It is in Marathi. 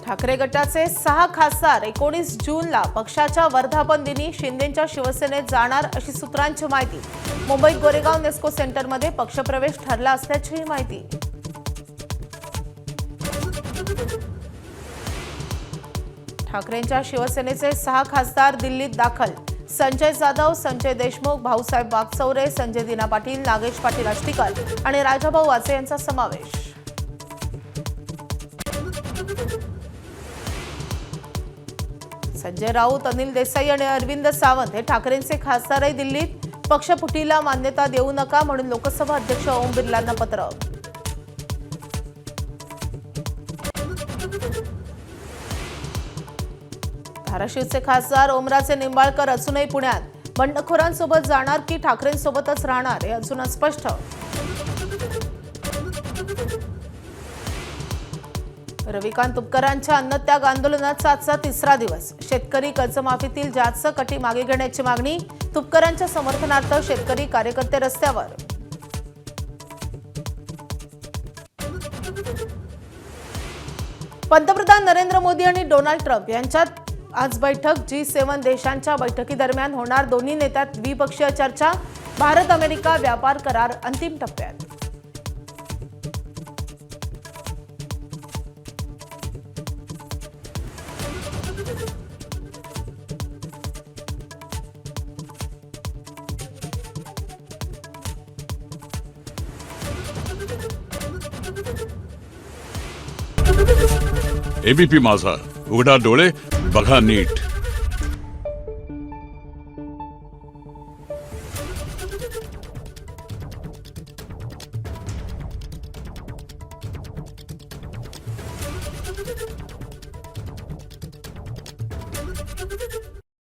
ठाकरे गटाचे 6 खासदार 19 जूनला पक्षाच्या वर्धापन दिनी शिंदेंच्या शिवसेनेत जाणार अशी सूत्रांची माहिती। मुंबईत गोरेगाव नेस्को सेंटरमध्ये पक्षप्रवेश ठरला असल्याची माहिती। ठाकरेंच्या शिवसेनेचे 6 खासदार दिल्लीत दाखल। संजय जाधव, संजय देशमुख, भाऊसाहेब वागचौरे, संजय दिना पाटील, नागेश पाटील आष्टीकर आणि राजाभाऊ वाचे यांचा समावेश। संजय राऊत, अनिल देसाई आणि अरविंद सावंत हे ठाकरेंचे खासदारही दिल्लीत। पक्षफुटीला मान्यता देऊ नका म्हणून लोकसभा अध्यक्ष ओम बिर्लांना पत्र। धाराशिवचे खासदार ओमराजे निंबाळकर अजूनही पुण्यात। बंडखोरांसोबत जाणार की ठाकरेंसोबतच राहणार हे अजून अस्पष्ट। रविकांत तुपकरांच्या अन्नत्याग आंदोलनाचा आजचा 3रा दिवस। शेतकरी कर्जमाफीतील जास्त कटी मागे घेण्याची मागणी। तुपकरांच्या समर्थनार्थ शेतकरी कार्यकर्ते रस्त्यावर। पंतप्रधान नरेंद्र मोदी आणि डोनाल्ड ट्रम्प यांच्यात आज बैठक। G7 देशांच्या बैठकीदरम्यान होणार दोन्ही नेत्यात द्विपक्षीय चर्चा। भारत अमेरिका व्यापार करार अंतिम टप्प्यात। एबीपी माझा, उघडा डोळे बघा नीट।